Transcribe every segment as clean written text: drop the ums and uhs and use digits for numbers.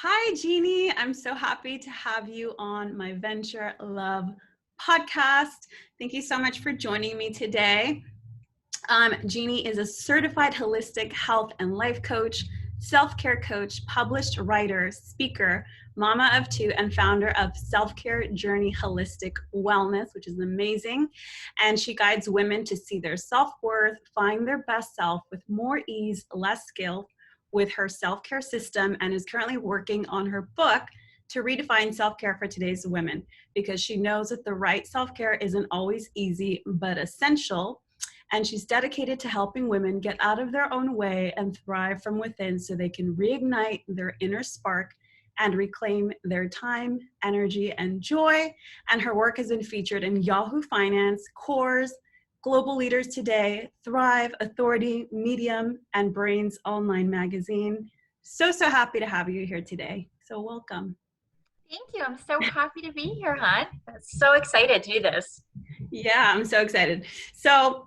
Hi, Jeannie. I'm so happy to have you on my Venture Love podcast. Thank you so much for joining me today. Jeannie is a certified holistic health and life coach, self-care coach, published writer, speaker, mama of two, and founder of Self-Care Journey Holistic Wellness, which is amazing. And she guides women to see their self-worth, find their best self with more ease, less skill, with her self-care system, and is currently working on her book to redefine self-care for today's women, because she knows that the right self-care isn't always easy, but essential. And she's dedicated to helping women get out of their own way and thrive from within so they can reignite their inner spark and reclaim their time, energy, and joy. And her work has been featured in Yahoo Finance, Core's, Global Leaders Today, Thrive, Authority, Medium, and Brains Online Magazine. So happy to have you here today. So welcome. Thank you. I'm so happy to be here, hon. I'm so excited to do this. Yeah, I'm so excited. So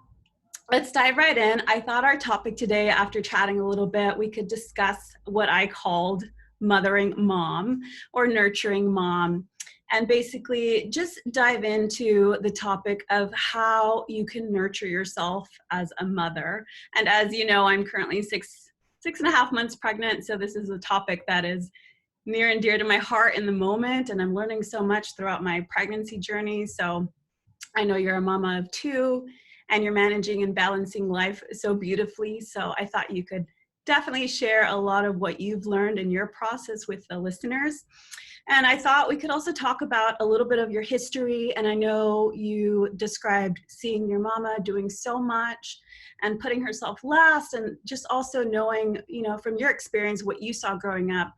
let's dive right in. I thought our topic today, after chatting a little bit, we could discuss what I called mothering mom or nurturing mom, and basically just dive into the topic of how you can nurture yourself as a mother. And as you know, I'm currently six and a half months pregnant, so this is a topic that is near and dear to my heart in the moment, and I'm learning so much throughout my pregnancy journey. So I know you're a mama of two, and you're managing and balancing life so beautifully. So I thought you could definitely share a lot of what you've learned in your process with the listeners. And I thought we could also talk about a little bit of your history. And I know you described seeing your mama doing so much and putting herself last, and just also knowing, from your experience, what you saw growing up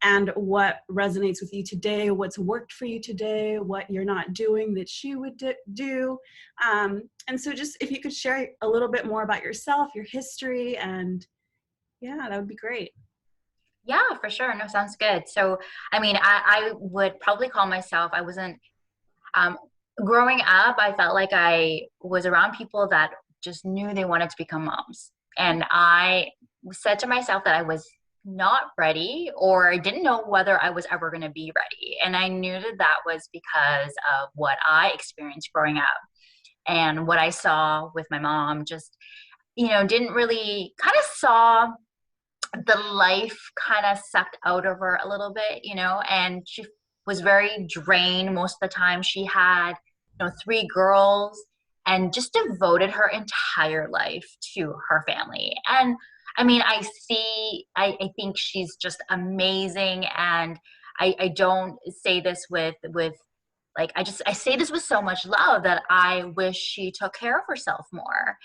and what resonates with you today, what's worked for you today, what you're not doing that she would do. And so just if you could share a little bit more about yourself, your history, and yeah, that would be great. Yeah, for sure. No, sounds good. So, I would probably call myself, I wasn't, growing up, I felt like I was around people that just knew they wanted to become moms. And I said to myself that I was not ready, or didn't know whether I was ever going to be ready. And I knew that that was because of what I experienced growing up and what I saw with my mom. Just, didn't really kind of saw the life kind of sucked out of her a little bit, and she was very drained most of the time. She had, three girls and just devoted her entire life to her family. And I think she's just amazing. And I don't say this with like, I say this with so much love that I wish she took care of herself more.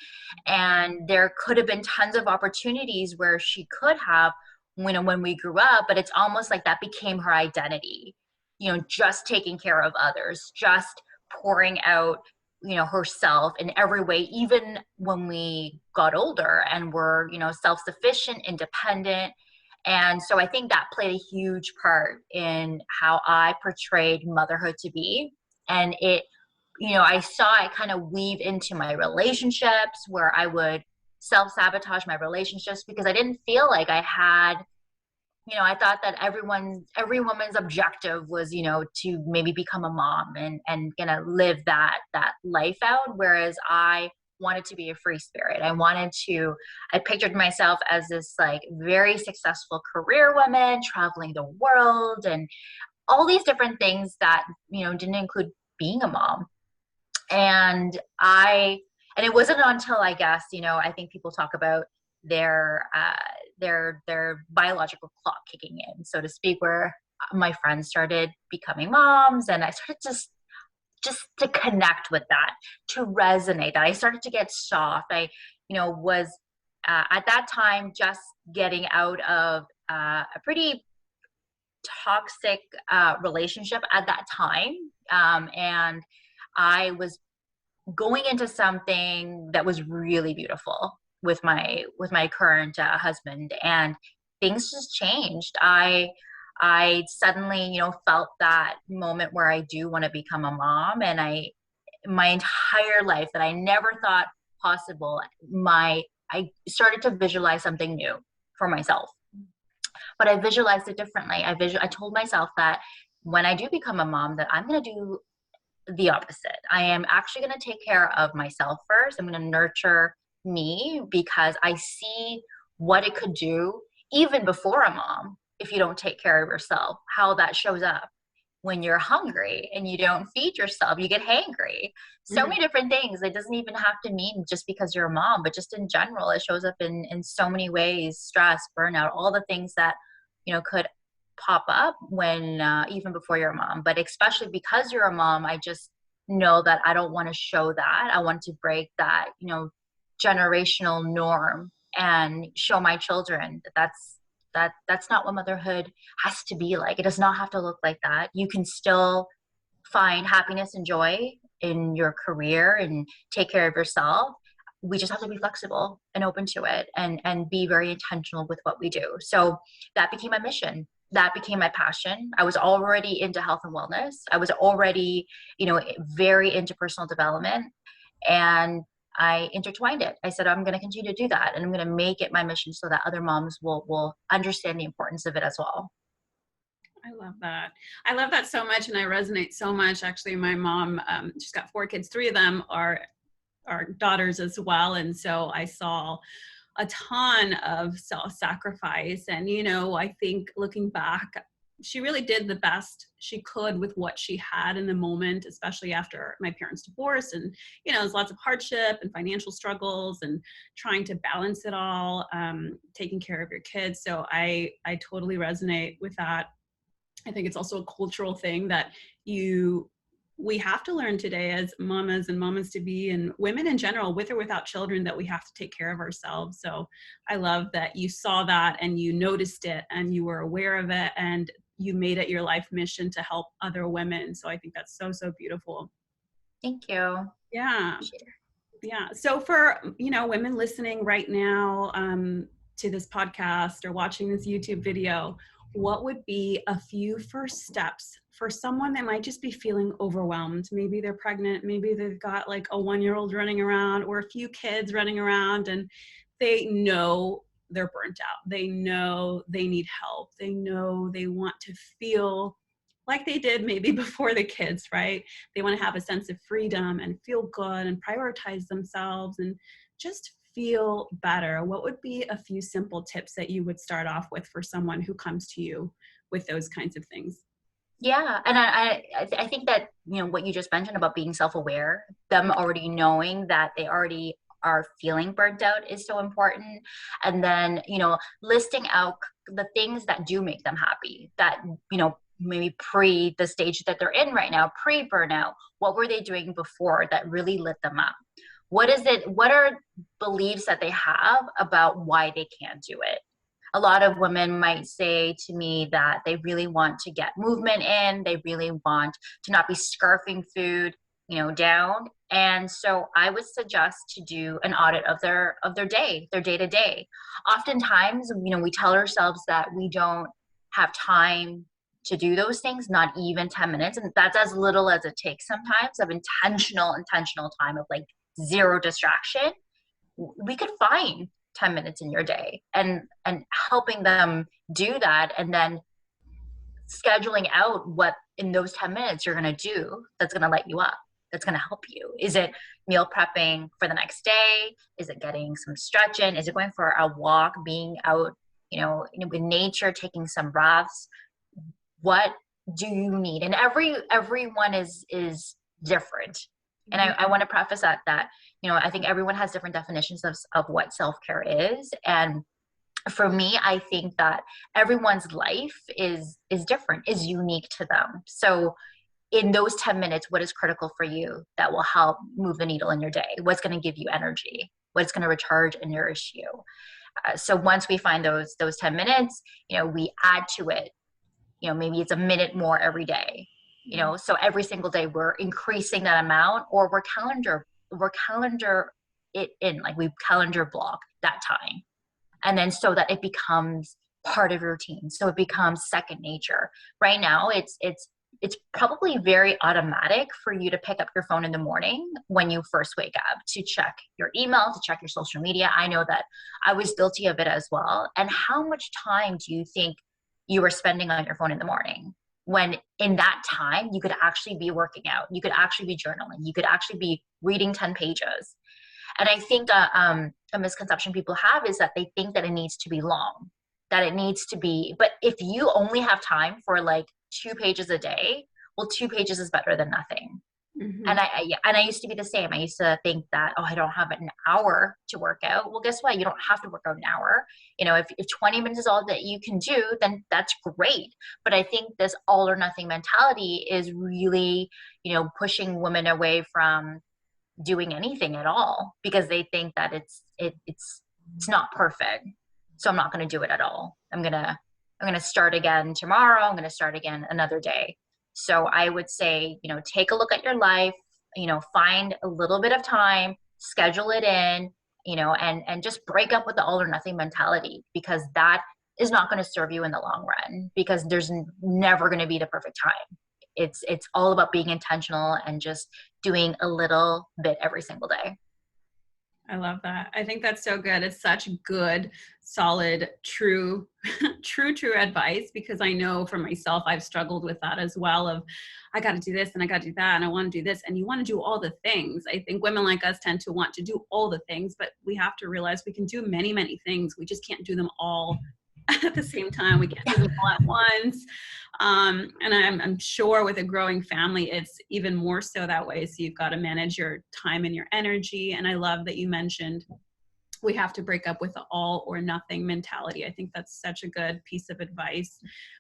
And there could have been tons of opportunities where she could have, when we grew up, but it's almost like that became her identity, just taking care of others, just pouring out, herself in every way, even when we got older and were, self-sufficient, independent. And so I think that played a huge part in how I portrayed motherhood to be. And it, I saw it kind of weave into my relationships, where I would self-sabotage my relationships because I didn't feel like I had, I thought that every woman's objective was, to maybe become a mom and gonna live that life out. Whereas I wanted to be a free spirit. I pictured myself as this like very successful career woman traveling the world and all these different things that, didn't include being a mom. And it wasn't until, I guess, I think people talk about their biological clock kicking in, so to speak, where my friends started becoming moms, and I started just to connect with that, to resonate that. I started to get soft. I, was at that time just getting out of a pretty toxic relationship at that time. And I was going into something that was really beautiful with my current husband, and things just changed. I suddenly, felt that moment where I do want to become a mom, and my entire life that I never thought possible, I started to visualize something new for myself. but I visualized it differently. I told myself that when I do become a mom, that I'm going to do the opposite. I am actually going to take care of myself first. I'm going to nurture me because I see what it could do even before a mom if you don't take care of yourself, how that shows up when you're hungry and you don't feed yourself, you get hangry. So Mhm. many different things. It doesn't even have to mean just because you're a mom, but just in general, it shows up in so many ways: stress, burnout, all the things that, could pop up when, even before you're a mom. But especially because you're a mom, I just know that I don't want to show that. I want to break that, generational norm and show my children that that's not what motherhood has to be like. It does not have to look like that. You can still find happiness and joy in your career and take care of yourself. We just have to be flexible and open to it, and be very intentional with what we do. So that became my mission. That became my passion. I was already into health and wellness. I was already, very into personal development, and I intertwined it. I said, I'm going to continue to do that, and I'm going to make it my mission so that other moms will understand the importance of it as well. I love that. I love that so much, and I resonate so much. Actually, my mom, she's got 4 kids. 3 of them are daughters as well, and so I saw a ton of self-sacrifice. And I think looking back, she really did the best she could with what she had in the moment, especially after my parents' divorce. And there's lots of hardship and financial struggles and trying to balance it all, taking care of your kids. So I totally resonate with that. I think it's also a cultural thing that we have to learn today as mamas and mamas to be, and women in general, with or without children, that we have to take care of ourselves. So I love that you saw that and you noticed it and you were aware of it and you made it your life mission to help other women. So I think that's so, so beautiful. Thank you. Yeah. Yeah. So for, women listening right now, to this podcast or watching this YouTube video, what would be a few first steps for someone that might just be feeling overwhelmed? Maybe they're pregnant, maybe they've got like a 1-year-old running around or a few kids running around, and they know they're burnt out. They know they need help. They know they want to feel like they did maybe before the kids, right? They want to have a sense of freedom and feel good and prioritize themselves and just feel better. What would be a few simple tips that you would start off with for someone who comes to you with those kinds of things? Yeah, and I think that, what you just mentioned about being self-aware, them already knowing that they already are feeling burnt out is so important. And then, listing out the things that do make them happy, that, maybe pre the stage that they're in right now, pre-burnout, what were they doing before that really lit them up? What are beliefs that they have about why they can't do it? A lot of women might say to me that they really want to get movement in, they really want to not be scarfing food, down. And so I would suggest to do an audit of their day, their day to day. Oftentimes, we tell ourselves that we don't have time to do those things, not even 10 minutes. And that's as little as it takes sometimes, of intentional time of like zero distraction. We could find 10 minutes in your day, and helping them do that, and then scheduling out what in those 10 minutes you're going to do that's going to light you up, that's going to help you. Is it meal prepping for the next day? Is it getting some stretch in? Is it going for a walk, being out, in nature, taking some breaths? What do you need? And everyone is different. And I want to preface that I think everyone has different definitions of what self-care is. And for me, I think that everyone's life is different, is unique to them. So in those 10 minutes, what is critical for you that will help move the needle in your day? What's going to give you energy? What's going to recharge and nourish you? So once we find those 10 minutes, we add to it. Maybe it's a minute more every day. So every single day we're increasing that amount, or we're calendar it in, like we calendar block that time. And then so that it becomes part of your routine. So it becomes second nature. Right now it's it's probably very automatic for you to pick up your phone in the morning when you first wake up to check your email, to check your social media. I know that I was guilty of it as well. And how much time do you think you were spending on your phone in the morning, when in that time you could actually be working out, you could actually be journaling, you could actually be reading 10 pages? And I think a misconception people have is that they think that it needs to be long, that it needs to be, but if you only have time for like 2 pages a day, well, 2 pages is better than nothing. Mm-hmm. And I used to be the same. I used to think that, oh, I don't have an hour to work out. Well, guess what? You don't have to work out an hour. You know, if 20 minutes is all that you can do, then that's great. But I think this all or nothing mentality is really, pushing women away from doing anything at all, because they think that it's not perfect. So I'm not going to do it at all. I'm going to start again tomorrow. I'm going to start again another day. So I would say, take a look at your life, find a little bit of time, schedule it in, and just break up with the all or nothing mentality, because that is not going to serve you in the long run, because there's never going to be the perfect time. It's all about being intentional and just doing a little bit every single day. I love that. I think that's so good. It's such good, solid, true advice, because I know for myself, I've struggled with that as well of, I got to do this and I got to do that and I want to do this, and you want to do all the things. I think women like us tend to want to do all the things, but we have to realize we can do many, many things. We just can't do them all at the same time. We can't do them all at once. And I'm sure with a growing family, it's even more so that way. So you've got to manage your time and your energy. And I love that you mentioned we have to break up with the all or nothing mentality. I think that's such a good piece of advice.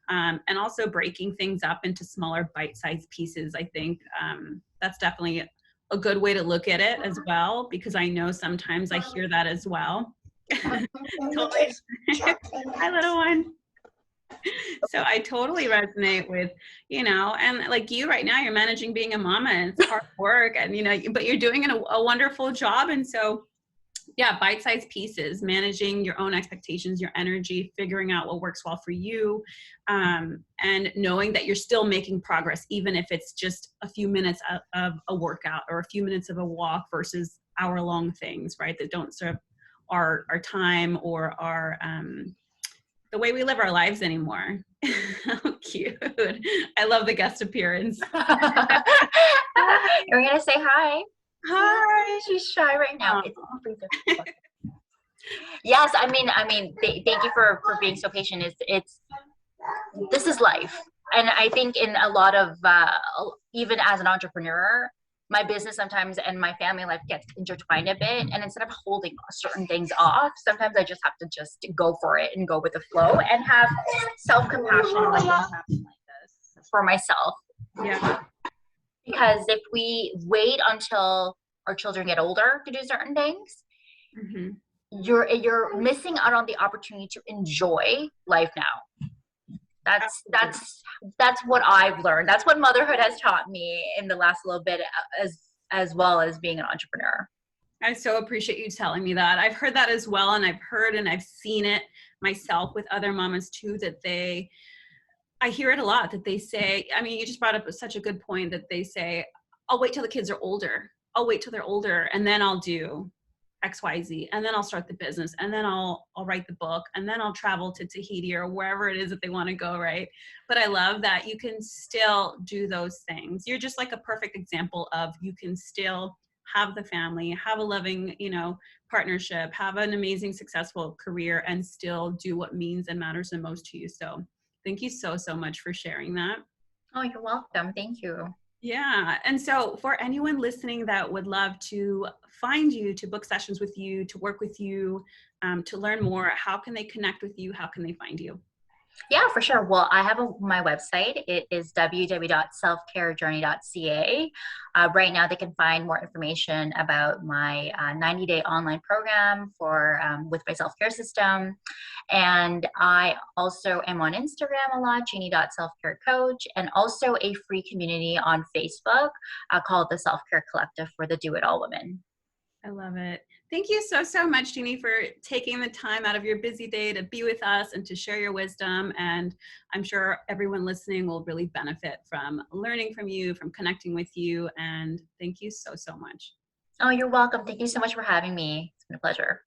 And also breaking things up into smaller bite-sized pieces. I think that's definitely a good way to look at it as well, because I know sometimes I hear that as well. Totally. Hi, little one. So I totally resonate with, and like you right now, you're managing being a mama, and it's hard work, and, but you're doing a wonderful job. And so, yeah, bite-sized pieces, managing your own expectations, your energy, figuring out what works well for you, and knowing that you're still making progress, even if it's just a few minutes of a workout or a few minutes of a walk versus hour-long things, right, that don't serve our time or our the way we live our lives anymore. How cute. I love the guest appearance. You're gonna say hi. Hi. She's shy right now. Yes, I mean, thank you for being so patient. This is life. And I think in a lot of, even as an entrepreneur, my business sometimes and my family life gets intertwined a bit. And instead of holding certain things off, sometimes I just have to just go for it and go with the flow and have self-compassion when things happen like this for myself. Yeah. Because if we wait until our children get older to do certain things, Mm-hmm. you're missing out on the opportunity to enjoy life now. That's what I've learned. That's what motherhood has taught me in the last little bit, as well as being an entrepreneur. I so appreciate you telling me that. I've heard that as well, and I've heard and I've seen it myself with other mamas too, that I hear it a lot, that they say, I mean, you just brought up such a good point, that they say, I'll wait till the kids are older. I'll wait till they're older, and then I'll do XYZ, and then I'll start the business, and then I'll write the book, and then I'll travel to Tahiti or wherever it is that they want to go, right? But I love that you can still do those things. You're just like a perfect example of, you can still have the family, have a loving, partnership, have an amazing, successful career, and still do what means and matters the most to you. So thank you so, so much for sharing that. Oh, you're welcome. Thank you. Yeah. And so for anyone listening that would love to find you, to book sessions with you, to work with you, to learn more, how can they connect with you? How can they find you? Yeah, for sure. Well, I have my website. It is www.selfcarejourney.ca. Right now, they can find more information about my 90-day online program with my self-care system. And I also am on Instagram a lot, Jeannie.selfcarecoach, and also a free community on Facebook called the Self-Care Collective for the Do-It-All Women. I love it. Thank you so much, Jeanne, for taking the time out of your busy day to be with us and to share your wisdom. And I'm sure everyone listening will really benefit from learning from you, from connecting with you. And thank you so much. Oh, you're welcome. Thank you so much for having me. It's been a pleasure.